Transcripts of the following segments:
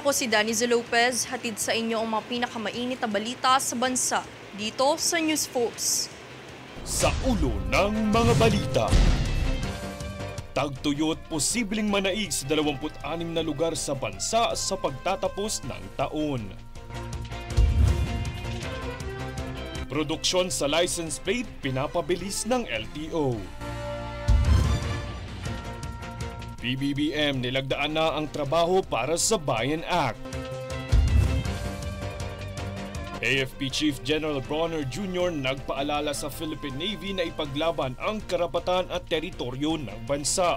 Ako si Daniza Lopez, hatid sa inyo ang mga pinakamainit na balita sa bansa, dito sa News Force. Sa ulo ng mga balita. Tagtuyot posibleng manaig sa 26 na lugar sa bansa sa pagtatapos ng taon. Produksyon sa license plate pinapabilis ng LTO. PBBM nilagdaan na ang trabaho para sa Bayan Act. AFP Chief General Bronner Jr. nagpaalala sa Philippine Navy na ipaglaban ang karapatan at teritoryo ng bansa.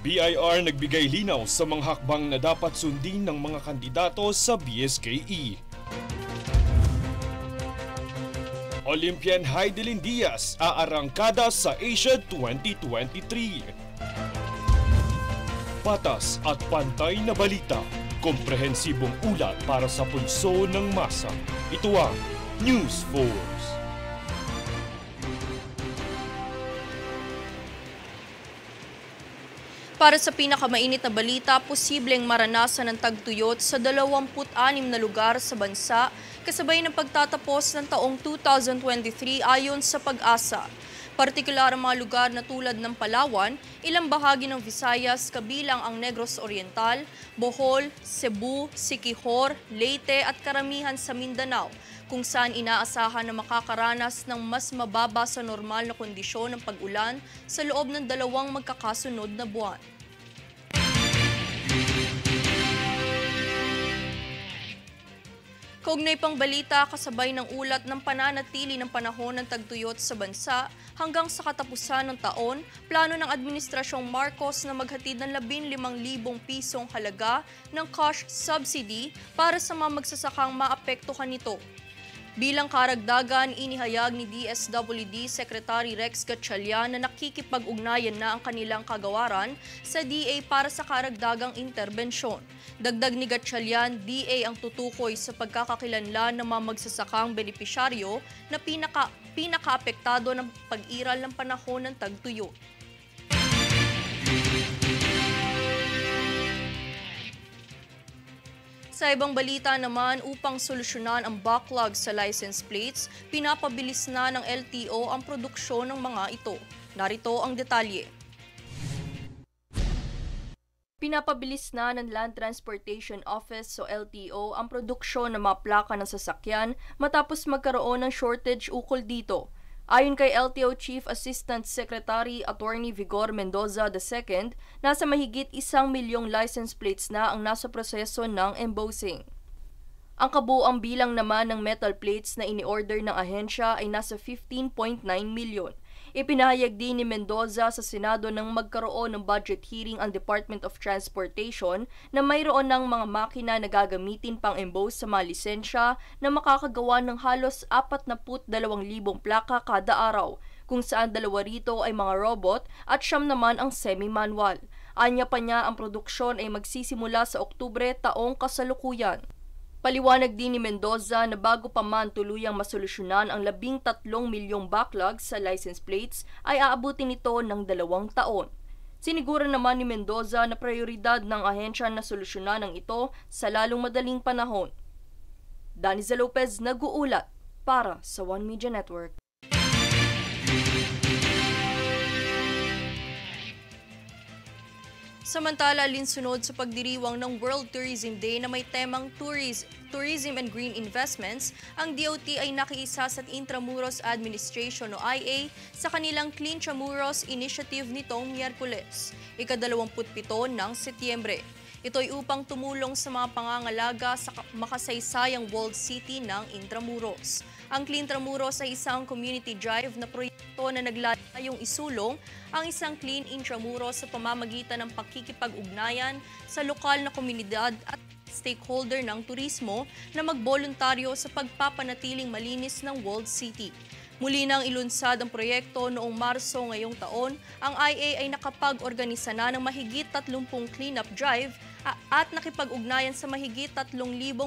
BIR nagbigay linaw sa mga hakbang na dapat sundin ng mga kandidato sa BSKE. Olympian Heidelin Diaz aarangkada sa Asia 2023. Patas at pantay na balita, komprehensibong ulat para sa pulso ng masa. Ito ang News Force. Para sa pinakamainit na balita, posibleng maranasan ng tagtuyot sa 26 na lugar sa bansa kasabay ng pagtatapos ng taong 2023 ayon sa Pag-asa. Partikular ang mga lugar na tulad ng Palawan, ilang bahagi ng Visayas kabilang ang Negros Oriental, Bohol, Cebu, Siquijor, Leyte at karamihan sa Mindanao, kung saan inaasahan na makakaranas ng mas mababa sa normal na kondisyon ng pag-ulan sa loob ng 2 magkakasunod na buwan. Kaugnay pang balita, kasabay ng ulat ng pananatili ng panahon ng tagtuyot sa bansa hanggang sa katapusan ng taon, plano ng Administrasyong Marcos na maghatid ng 15,000 pisong halaga ng cash subsidy para sa mga magsasakang maapektuhan nito. Bilang karagdagan, inihayag ni DSWD Secretary Rex Gatchalian na nakikipag-ugnayan na ang kanilang kagawaran sa DA para sa karagdagang interbensyon. Dagdag ni Gatchalian, DA ang tutukoy sa pagkakakilanlan ng mga magsasakang benepisyaryo na pinakaapektado ng pag-iral ng panahon ng tagtuyot. Sa ibang balita naman, upang solusyonan ang backlog sa license plates, pinapabilis na ng LTO ang produksyon ng mga ito. Narito ang detalye. Pinapabilis na ng Land Transportation Office o LTO ang produksyon ng mga plaka ng sasakyan matapos magkaroon ng shortage ukol dito. Ayon kay LTO Chief Assistant Secretary Attorney Vigor Mendoza II, nasa mahigit 1 milyong license plates na ang nasa proseso ng embossing. Ang kabuuang bilang naman ng metal plates na ini-order ng ahensya ay nasa 15.9 milyon. Ipinahayag din ni Mendoza sa Senado nang magkaroon ng budget hearing ang Department of Transportation na mayroon ng mga makina na gagamitin pang emboss sa mga lisensya na makakagawa ng halos 42,000 plaka kada araw, kung saan 2 rito ay mga robot at 9 naman ang semi-manual. Anya pa niya ang produksyon ay magsisimula sa Oktubre taong kasalukuyan. Paliwanag din ni Mendoza na bago pa man tuluyang masolusyonan ang 13 milyong backlog sa license plates ay aabutin ito ng 2 taon. Siniguro naman ni Mendoza na prioridad ng ahensya na solusyonan ang ito sa lalong madaling panahon. Daniza Lopez nag-uulat para sa One Media Network. Samantala, alinsunod sa pagdiriwang ng World Tourism Day na may temang Tourism and Green Investments, ang DOT ay nakiisa sa Intramuros Administration o IA sa kanilang Clean Tramuros Initiative nitong Miyerkules, ika-27 ng Setyembre. Ito ay upang tumulong sa mga pangangalaga sa makasaysayang walled city ng Intramuros. Ang Clean Tramuros ay isang community drive na proyekto na naglayong isulong ang isang Clean Intramuros sa pamamagitan ng pakikipag-ugnayan sa lokal na komunidad at stakeholder ng turismo na magboluntaryo sa pagpapanatiling malinis ng walled city. Muli nang ilunsad ang proyekto noong Marso ngayong taon, ang IA ay nakapag-organisa na ng mahigit 30 cleanup drive at nakipag-ugnayan sa mahigit 3,000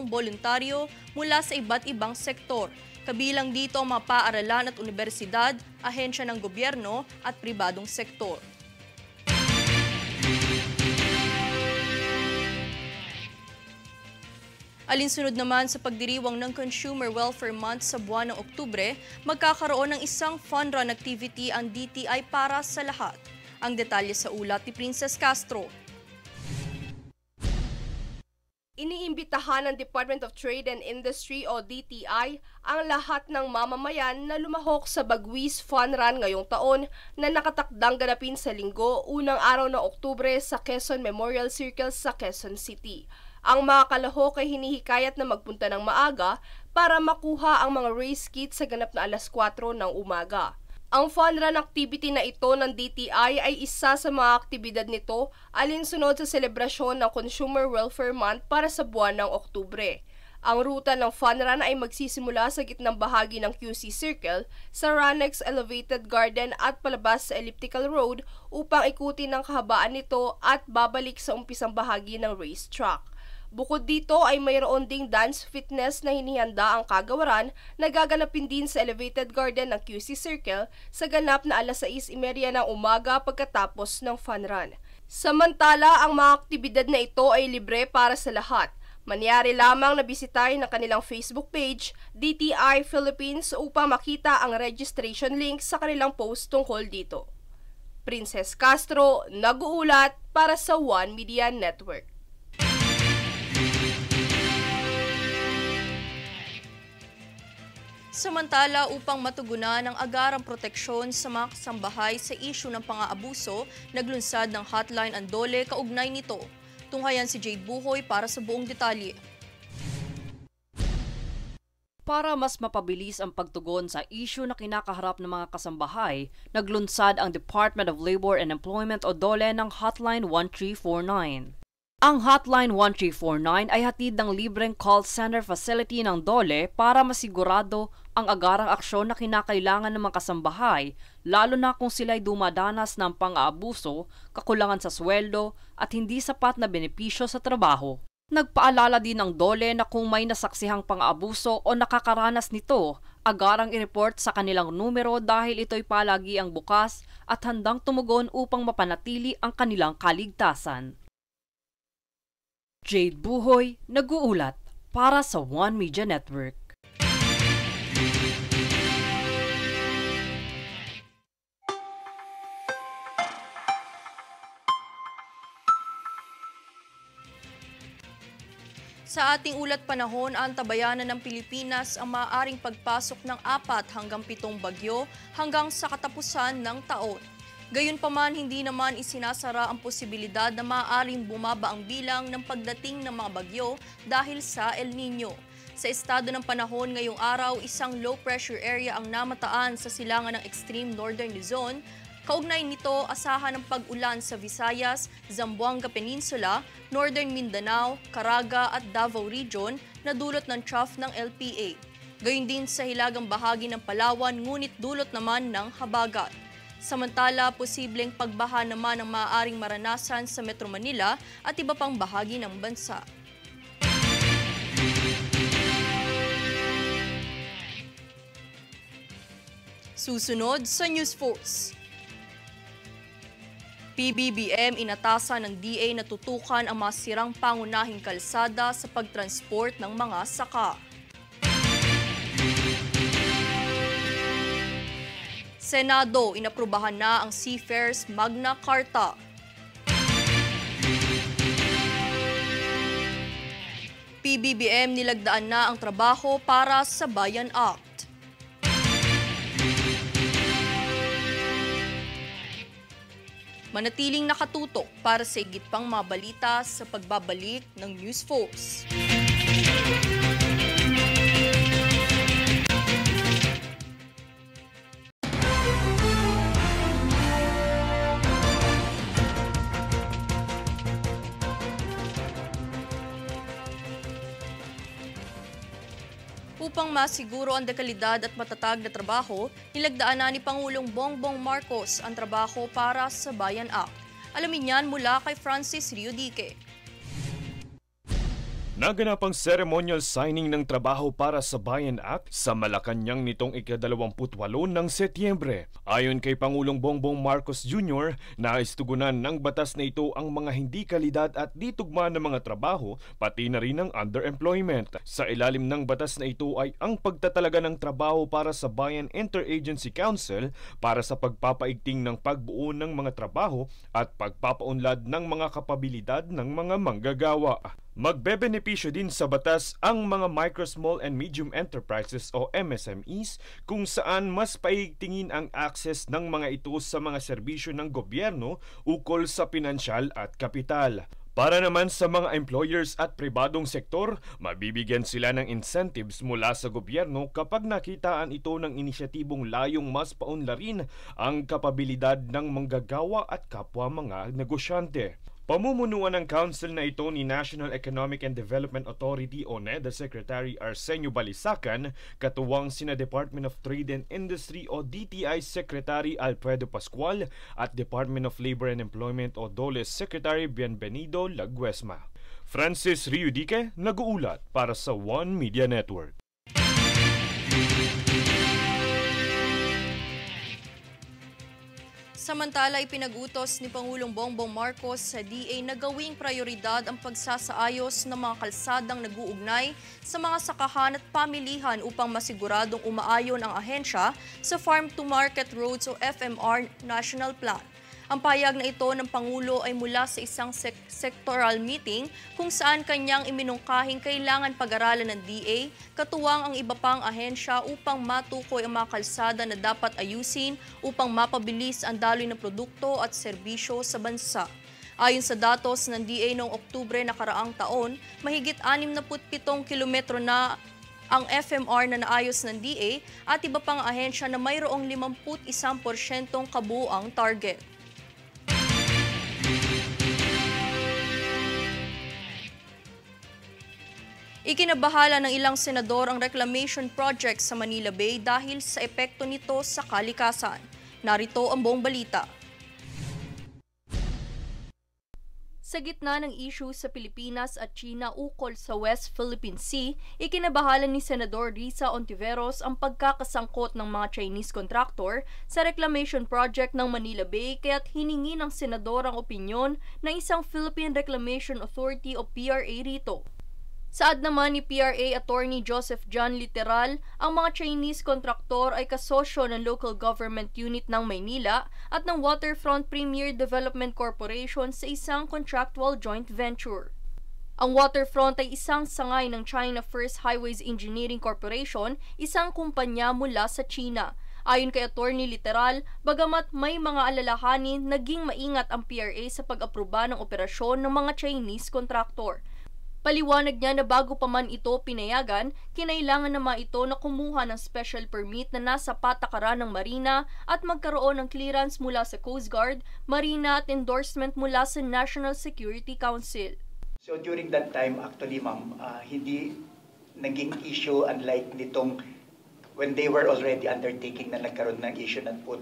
voluntaryo mula sa iba't ibang sektor. Kabilang dito ang mga paaralan at universidad, ahensya ng gobyerno at pribadong sektor. Alinsunod naman sa pagdiriwang ng Consumer Welfare Month sa buwan ng Oktubre, magkakaroon ng isang fun run activity ang DTI para sa lahat. Ang detalye sa ulat ni Princess Castro. Iniimbitahan ng Department of Trade and Industry o DTI ang lahat ng mamamayan na lumahok sa Bagwis Fun Run ngayong taon na nakatakdang ganapin sa Linggo, unang araw ng Oktubre sa Quezon Memorial Circle sa Quezon City. Ang mga kalahok ay hinihikayat na magpunta ng maaga para makuha ang mga race kit sa ganap na alas 4 ng umaga. Ang fun run activity na ito ng DTI ay isa sa mga aktibidad nito alinsunod sa selebrasyon ng Consumer Welfare Month para sa buwan ng Oktubre. Ang ruta ng fun run ay magsisimula sa gitnang bahagi ng QC Circle sa Ranex Elevated Garden at palabas sa Elliptical Road upang ikutin ang kahabaan nito at babalik sa umpisang bahagi ng racetrack. Bukod dito ay mayroon ding dance fitness na hinihanda ang kagawaran na gaganapin din sa Elevated Garden ng QC Circle sa ganap na alas 6:30 ng umaga pagkatapos ng fun run. Samantala, ang mga aktibidad na ito ay libre para sa lahat. Mangyari lamang na bisitahin ang kanilang Facebook page, DTI Philippines, upang makita ang registration link sa kanilang post tungkol dito. Princess Castro, nag-uulat para sa One Media Network. Samantala, upang matugunan ang agarang proteksyon sa mga kasambahay sa isyu ng pang-aabuso, naglunsad ng Hotline ang DOLE kaugnay nito. Tunghayan si Jade Buhoy para sa buong detalye. Para mas mapabilis ang pagtugon sa isyu na kinakaharap ng mga kasambahay, naglunsad ang Department of Labor and Employment o DOLE ng Hotline 1349. Ang Hotline 1349 ay hatid ng libreng call center facility ng DOLE para masigurado ang agarang aksyon na kinakailangan ng mga kasambahay, lalo na kung sila'y dumadanas ng pang-aabuso, kakulangan sa sweldo at hindi sapat na benepisyo sa trabaho. Nagpaalala din ng DOLE na kung may nasaksihang pang-aabuso o nakakaranas nito, agarang i-report sa kanilang numero dahil ito'y palagi ang bukas at handang tumugon upang mapanatili ang kanilang kaligtasan. Jade Buhoy, nag-uulat para sa One Media Network. Sa ating ulat panahon, ang tabayanan ng Pilipinas ang maaaring pagpasok ng 4 hanggang 7 bagyo hanggang sa katapusan ng taon. Gayunpaman, hindi naman isinasara ang posibilidad na maaaring bumaba ang bilang ng pagdating ng mga bagyo dahil sa El Nino. Sa estado ng panahon ngayong araw, isang low pressure area ang namataan sa silangan ng extreme northern Luzon. Kaugnay nito, asahan ng pag-ulan sa Visayas, Zamboanga Peninsula, Northern Mindanao, Caraga at Davao Region na dulot ng trough ng LPA. Gayon din sa hilagang bahagi ng Palawan, ngunit dulot naman ng habagat. Samantala, posibleng pagbaha naman ang maaaring maranasan sa Metro Manila at iba pang bahagi ng bansa. Susunod sa News Force. PBBM inatasan ng DA na tutukan ang mga sirang pangunahing kalsada sa pagtransport ng mga saka. Senado, inaprubahan na ang Seafarers Magna Carta. PBBM nilagdaan na ang trabaho para sa Bayan Act. Manatiling nakatutok para sa higit pang mga balita sa pagbabalik ng News Force. Upang masiguro ang dekalidad at matatag na trabaho, nilagdaan na ni Pangulong Bongbong Marcos ang trabaho para sa Bayan Act. Alamin yan mula kay Francis Riodique. Naganap ang ceremonial signing ng Trabaho para sa Bayan Act sa Malacanang nitong ika-28 ng Setyembre. Ayon kay Pangulong Bongbong Marcos Jr., nais tugunan ng batas na ito ang mga hindi kalidad at di tugma ng mga trabaho, pati na rin ang underemployment. Sa ilalim ng batas na ito ay ang pagtatalaga ng Trabaho para sa Bayan Interagency Council para sa pagpapaigting ng pagbuo ng mga trabaho at pagpapaunlad ng mga kapabilidad ng mga manggagawa. Magbebenepisyo din sa batas ang mga micro, small and medium enterprises o MSMEs kung saan mas paigtingin ang access ng mga ito sa mga serbisyo ng gobyerno ukol sa pinansyal at kapital. Para naman sa mga employers at pribadong sektor, mabibigyan sila ng incentives mula sa gobyerno kapag nakitaan ito ng inisyatibong layong mas paunlarin ang kapabilidad ng manggagawa at kapwa mga negosyante. Pamumunuan ng council na ito ni National Economic and Development Authority o NEDA Secretary Arsenio Balisacan, katuwang sina Department of Trade and Industry o DTI Secretary Alfredo Pascual at Department of Labor and Employment o DOLE Secretary Bienvenido Laguesma. Francis Riudique, nag-uulat para sa One Media Network. Samantala, ipinag-utos ni Pangulong Bongbong Marcos sa DA na gawing prioridad ang pagsasaayos ng mga kalsadang nag-uugnay sa mga sakahan at pamilihan upang masiguradong umaayon ang ahensya sa Farm to Market Roads o FMR National Plan. Ang payag na ito ng Pangulo ay mula sa isang sectoral meeting kung saan kanyang iminungkahing kailangan pag-aralan ng DA, katuwang ang iba pang ahensya upang matukoy ang mga kalsada na dapat ayusin upang mapabilis ang daloy ng produkto at serbisyo sa bansa. Ayon sa datos ng DA noong Oktubre nakaraang taon, mahigit 67 kilometro na ang FMR na naayos ng DA at iba pang ahensya na mayroong 51% kabuuang target. Ikinabahala ng ilang senador ang reclamation project sa Manila Bay dahil sa epekto nito sa kalikasan. Narito ang buong balita. Sa gitna ng issue sa Pilipinas at China ukol sa West Philippine Sea, ikinabahala ni Senador Risa Ontiveros ang pagkakasangkot ng mga Chinese contractor sa reclamation project ng Manila Bay kaya't hiningi ng senador ang opinyon ng isang Philippine Reclamation Authority o PRA rito. Saad naman ni PRA Attorney Joseph John Literal, ang mga Chinese kontraktor ay kasosyo ng Local Government Unit ng Maynila at ng Waterfront Premier Development Corporation sa isang contractual joint venture. Ang Waterfront ay isang sangay ng China First Highways Engineering Corporation, isang kumpanya mula sa China. Ayon kay Attorney Literal, bagamat may mga alalahanin, naging maingat ang PRA sa pag-aproba ng operasyon ng mga Chinese kontraktor. Paliwanag niya na bago pa man ito pinayagan, kinailangan naman ito na kumuha ng special permit na nasa patakaran ng Marina at magkaroon ng clearance mula sa Coast Guard, Marina at endorsement mula sa National Security Council. So during that time, actually ma'am, hindi naging issue unlike nitong when they were already undertaking na nagkaroon ng issue na po,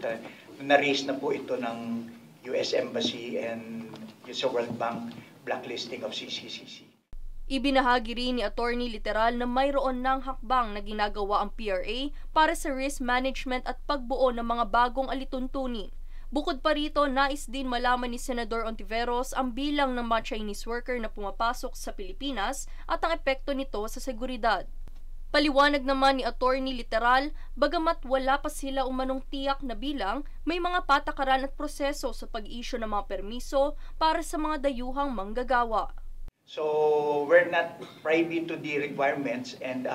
na-raise na po ito ng US Embassy and sa World Bank blacklisting of CCCC. Ibinahagi rin ni Attorney Literal na mayroon ng hakbang na ginagawa ang PRA para sa risk management at pagbuo ng mga bagong alituntunin. Bukod pa rito, nais din malaman ni Senador Ontiveros ang bilang ng mga Chinese worker na pumapasok sa Pilipinas at ang epekto nito sa seguridad. Paliwanag naman ni Attorney Literal, bagamat wala pa sila umanong tiyak na bilang, may mga patakaran at proseso sa pag-issue ng mga permiso para sa mga dayuhang manggagawa. So we're not privy to the requirements and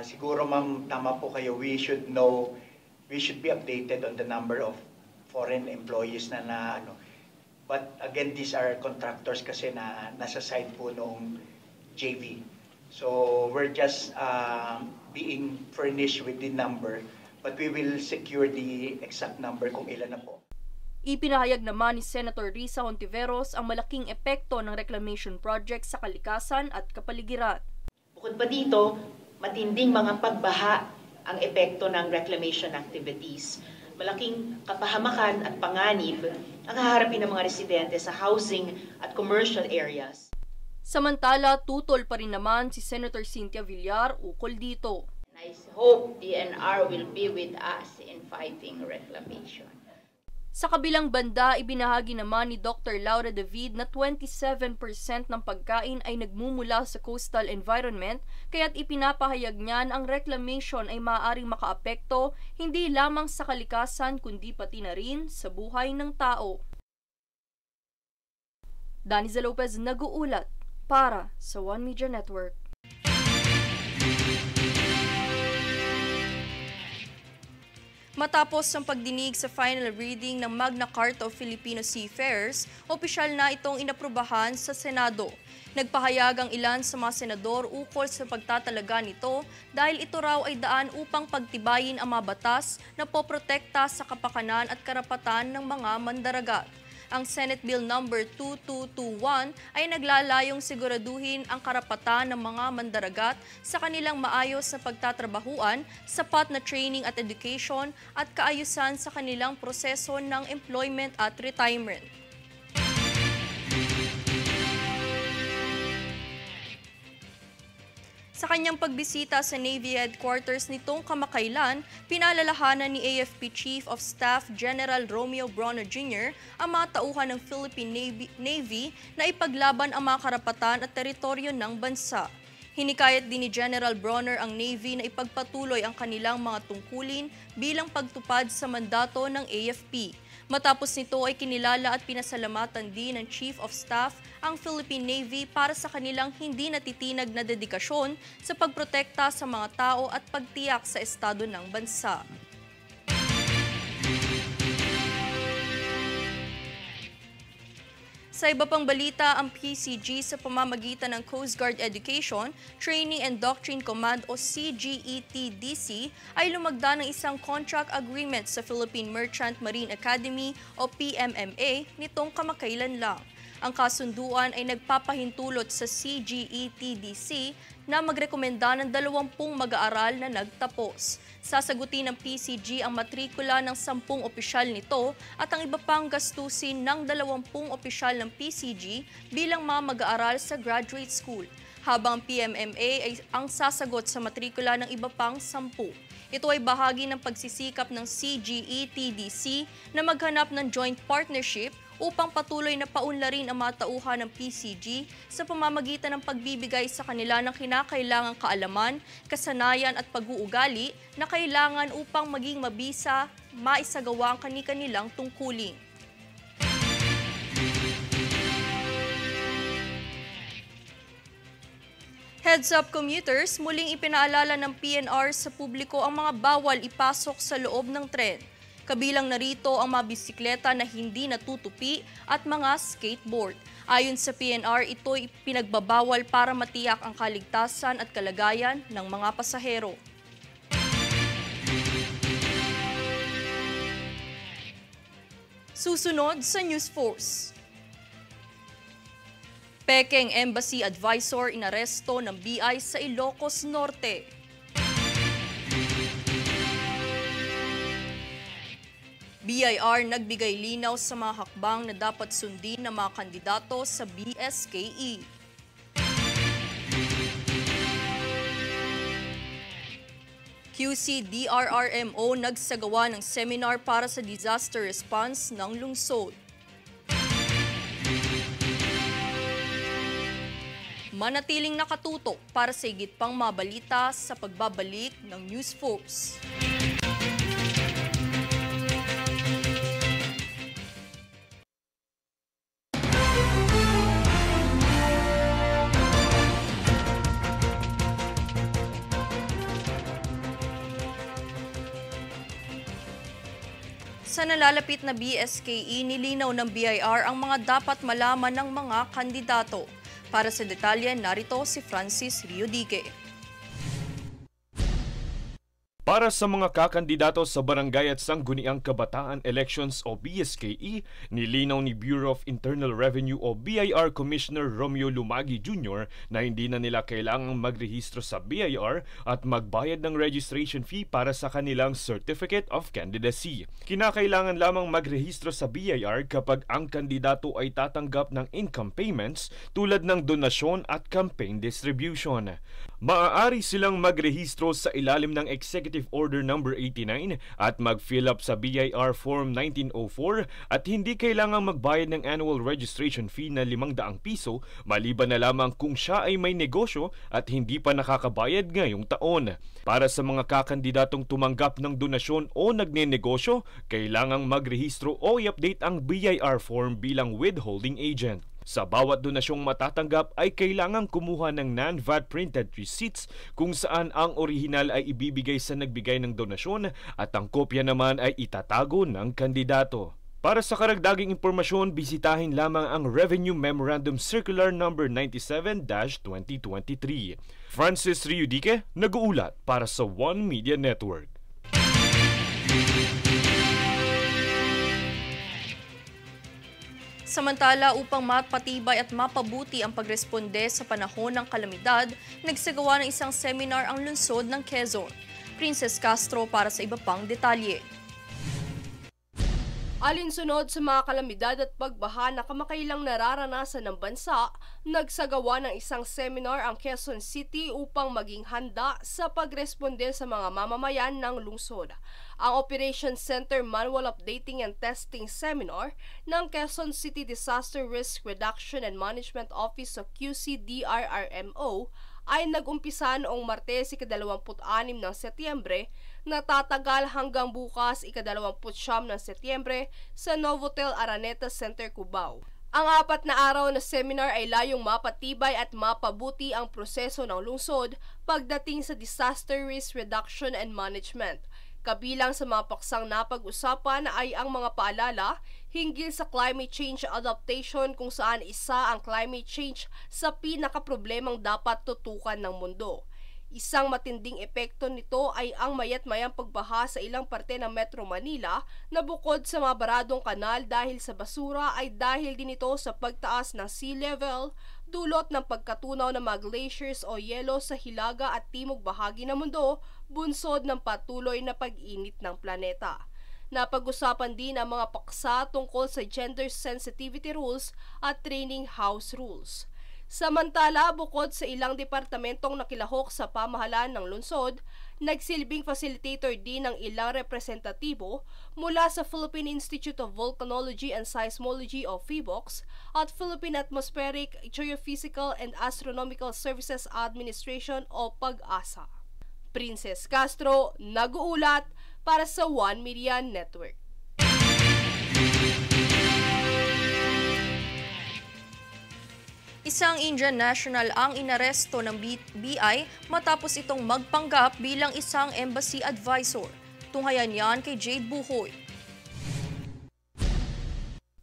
siguro ma'am, tama po kayo, we should be updated on the number of foreign employees na ano. But again, these are contractors kasi na nasa side po noong JV. So we're just being furnished with the number, but we will secure the exact number kung ilan na po. Ipinahayag naman ni Senator Risa Ontiveros ang malaking epekto ng reclamation project sa kalikasan at kapaligiran. Bukod pa dito, matinding mga pagbaha ang epekto ng reclamation activities. Malaking kapahamakan at panganib ang haharapin ng mga residente sa housing at commercial areas. Samantala, tutol pa rin naman si Senator Cynthia Villar ukol dito. I hope DNR will be with us in fighting reclamation. Sa kabilang banda, ibinahagi naman ni Dr. Laura David na 27% ng pagkain ay nagmumula sa coastal environment, kaya't ipinapahayag niyan ang reclamation ay maaaring makaapekto hindi lamang sa kalikasan kundi pati na rin sa buhay ng tao. Daniza Lopez nag-uulat para sa One Media Network. Matapos ang pagdinig sa final reading ng Magna Carta of Filipino Seafarers, opisyal na itong inaprubahan sa Senado. Nagpahayag ang ilan sa mga senador ukol sa pagtatalaga nito dahil ito raw ay daan upang pagtibayin ang mga batas na poprotekta sa kapakanan at karapatan ng mga mandaragat. Ang Senate Bill No. 2221 ay naglalayong siguraduhin ang karapatan ng mga mandaragat sa kanilang maayos na pagtatrabahuan, sapat na training at education at kaayusan sa kanilang proseso ng employment at retirement. Sa kanyang pagbisita sa Navy Headquarters nitong kamakailan, pinaalalahanan ni AFP Chief of Staff General Romeo Bronner Jr. ang mga tauhan ng Philippine Navy na ipaglaban ang mga karapatan at teritoryo ng bansa. Hinikayat din ni General Bronner ang Navy na ipagpatuloy ang kanilang mga tungkulin bilang pagtupad sa mandato ng AFP. Matapos nito ay kinilala at pinasalamatan din ng Chief of Staff ang Philippine Navy para sa kanilang hindi natitinag na dedikasyon sa pagprotekta sa mga tao at pagtiyak sa estado ng bansa. Sa iba pang balita, ang PCG sa pamamagitan ng Coast Guard Education, Training and Doctrine Command o CGETDC ay lumagda ng isang contract agreement sa Philippine Merchant Marine Academy o PMMA nitong kamakailan lang. Ang kasunduan ay nagpapahintulot sa CGETDC na magrekomenda ng 20 mag-aaral na nagtapos. Sasagutin ng PCG ang matrikula ng 10 opisyal nito at ang iba pang gastusin ng 20 opisyal ng PCG bilang mga mag-aaral sa graduate school, habang PMMA ay ang sasagot sa matrikula ng iba pang 10. Ito ay bahagi ng pagsisikap ng CGETDC na maghanap ng joint partnership upang patuloy na paunlarin ang mga tauhan ng PCG sa pamamagitan ng pagbibigay sa kanila ng kinakailangang kaalaman, kasanayan at pag-uugali na kailangan upang maging mabisa, maisagawa ang kani-kanilang tungkulin. Heads up commuters, muling ipinaalala ng PNR sa publiko ang mga bawal ipasok sa loob ng tren. Kabilang narito ang mga bisikleta na hindi natutupi at mga skateboard. Ayon sa PNR, ito'y pinagbabawal para matiyak ang kaligtasan at kalagayan ng mga pasahero. Susunod sa News Force. Pekeng Embassy Advisor inaresto ng BI sa Ilocos Norte. BIR nagbigay linaw sa mga hakbang na dapat sundin ng mga kandidato sa BSKE. QC-DRRMO nagsagawa ng seminar para sa disaster response ng lungsod. Manatiling nakatutok para sa higit pang mabalita sa pagbabalik ng News Force. Sa nalalapit na BSKE, nilinaw ng BIR ang mga dapat malaman ng mga kandidato. Para sa detalye, narito si Francis Riodique. Para sa mga kakandidato sa Barangay at Sangguniang Kabataan Elections o BSKE, nilinaw ni Bureau of Internal Revenue o BIR Commissioner Romeo Lumagi Jr. na hindi na nila kailangang magrehistro sa BIR at magbayad ng registration fee para sa kanilang Certificate of Candidacy. Kinakailangan lamang magrehistro sa BIR kapag ang kandidato ay tatanggap ng income payments tulad ng donasyon at campaign distribution. Maaari silang magrehistro sa ilalim ng Executive Order No. 89 at mag-fill up sa BIR Form 1904 at hindi kailangang magbayad ng annual registration fee na 500 piso maliban na lamang kung siya ay may negosyo at hindi pa nakakabayad ngayong taon. Para sa mga kakandidatong tumanggap ng donasyon o nagnenegosyo, kailangang magrehistro o i-update ang BIR form bilang withholding agent. Sa bawat donasyong matatanggap ay kailangang kumuha ng non-VAT printed receipts kung saan ang orihinal ay ibibigay sa nagbigay ng donasyon at ang kopya naman ay itatago ng kandidato. Para sa karagdagang impormasyon, bisitahin lamang ang Revenue Memorandum Circular No. 97-2023. Francis Riudique, nag-uulat para sa One Media Network. Samantala, upang mapatibay at mapabuti ang pagresponde sa panahon ng kalamidad, nagsagawa ng isang seminar ang lungsod ng Quezon. Princess Castro para sa iba pang detalye. Alinsunod sa mga kalamidad at pagbaha na kamakailang nararanasan ng bansa, nagsagawa ng isang seminar ang Quezon City upang maging handa sa pagresponde sa mga mamamayan ng lungsod. Ang Operations Center Manual Updating and Testing Seminar ng Quezon City Disaster Risk Reduction and Management Office o QCDRRMO ay nag-umpisa noong Martes, 26 ng Setyembre, na tatagal hanggang bukas, 29 ng Setyembre, sa Novotel Araneta Center, Cubao. Ang 4 na araw na seminar ay layong mapatibay at mapabuti ang proseso ng lungsod pagdating sa disaster risk reduction and management. Kabilang sa mga paksang napag-usapan ay ang mga paalala hinggil sa climate change adaptation kung saan isa ang climate change sa pinakaproblemang dapat tutukan ng mundo. Isang matinding epekto nito ay ang mayat-mayang pagbaha sa ilang parte ng Metro Manila na bukod sa mga baradong kanal dahil sa basura ay dahil din ito sa pagtaas ng sea level, dulot ng pagkatunaw ng mga glaciers o yelo sa hilaga at timog bahagi ng mundo, bunsod ng patuloy na pag-init ng planeta. Napag-usapan din ang mga paksa tungkol sa gender sensitivity rules at training house rules. Samantala, bukod sa ilang departamentong nakilahok sa pamahalaan ng lungsod, nagsilbing facilitator din ng ilang representatibo mula sa Philippine Institute of Volcanology and Seismology o PHIVOLCS at Philippine Atmospheric, Geophysical and Astronomical Services Administration o PAG-ASA. Princess Castro, nag-uulat para sa One Media Network. Isang Indian national ang inaresto ng BI matapos itong magpanggap bilang isang embassy advisor. Tunghayan yan kay Jade Buhoy.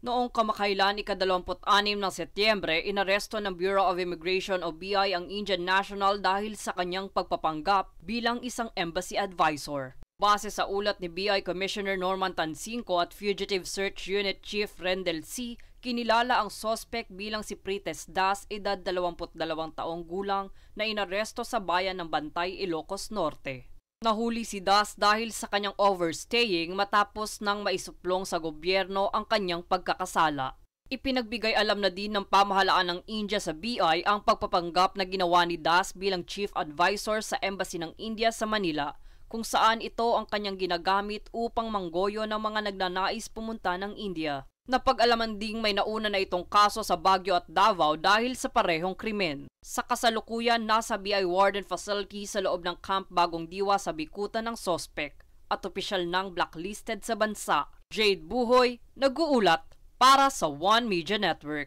Noong kamakailan, 26 ng Setyembre, inaresto ng Bureau of Immigration o BI ang Indian national dahil sa kanyang pagpapanggap bilang isang embassy advisor. Base sa ulat ni BI Commissioner Norman Tansinko at Fugitive Search Unit Chief Rendel C., kinilala ang suspect bilang si Prites Das, edad 22 taong gulang, na inaresto sa bayan ng Bantay, Ilocos Norte. Nahuli si Das dahil sa kanyang overstaying matapos nang maisuplong sa gobyerno ang kanyang pagkakasala. Ipinagbigay alam na din ng pamahalaan ng India sa BI ang pagpapanggap na ginawa ni Das bilang Chief Advisor sa Embassy ng India sa Manila, kung saan ito ang kanyang ginagamit upang manggoyo ng mga nagnanais pumunta ng India. Napag-alaman ding may nauna na itong kaso sa Baguio at Davao dahil sa parehong krimen. Sa kasalukuyan, nasa BI Warden Facility sa loob ng Camp Bagong Diwa sa bikutan ng sospek at opisyal ng blacklisted sa bansa. Jade Buhoy, nag-uulat para sa One Media Network.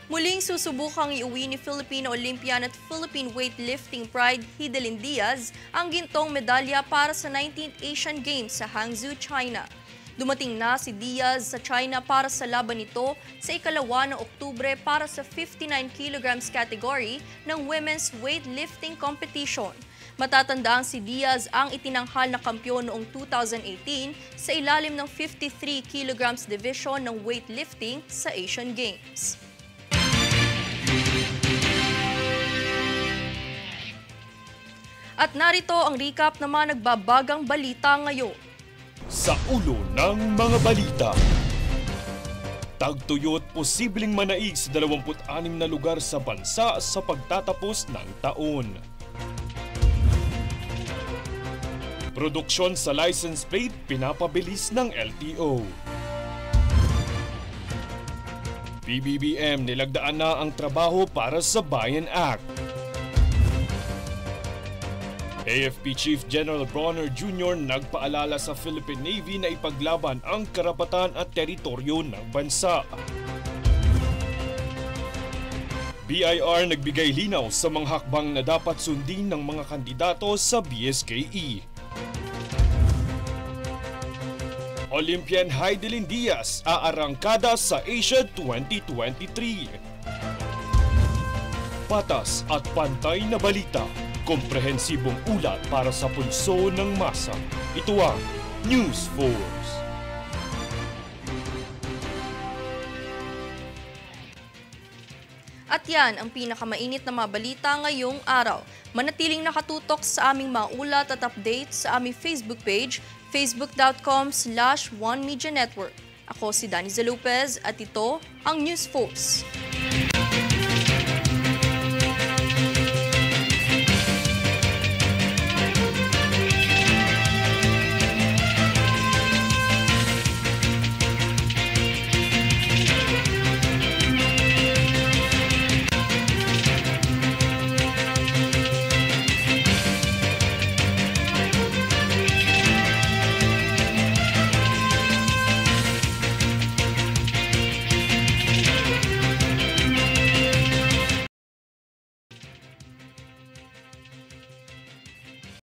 Muling susubukang iuwi ni Filipino Olympian at Philippine weightlifting pride Hidelin Diaz ang gintong medalya para sa 19th Asian Games sa Hangzhou, China. Dumating na si Diaz sa China para sa laban nito sa ikalawa ng Oktubre para sa 59 kilograms category ng women's weightlifting competition. Matatandang si Diaz ang itinanghal na kampiyon noong 2018 sa ilalim ng 53 kilograms division ng weightlifting sa Asian Games. At narito ang recap ng mga nagbabagang balita ngayon. Sa ulo ng mga balita. Tagtuyot posibleng manaig sa 26 na lugar sa bansa sa pagtatapos ng taon. Produksyon sa license plate pinapabilis ng LTO. PBBM nilagdaan na ang trabaho para sa Bayan Act. AFP Chief General Bronner Jr. nagpaalala sa Philippine Navy na ipaglaban ang karapatan at teritoryo ng bansa. BIR nagbigay linaw sa mga hakbang na dapat sundin ng mga kandidato sa BSKE. Olympian Heidelin Diaz aarangkada sa Asia 2023. Patas at pantay na balita. Komprehensibong ulat para sa pulso ng masa. Ito ang News Force. At yan ang pinakamainit na mga balita ngayong araw. Manatiling nakatutok sa aming mga ulat at updates sa aming Facebook page, facebook.com/OneMediaNetwork. Ako si Danny Zalupez at ito ang News Force.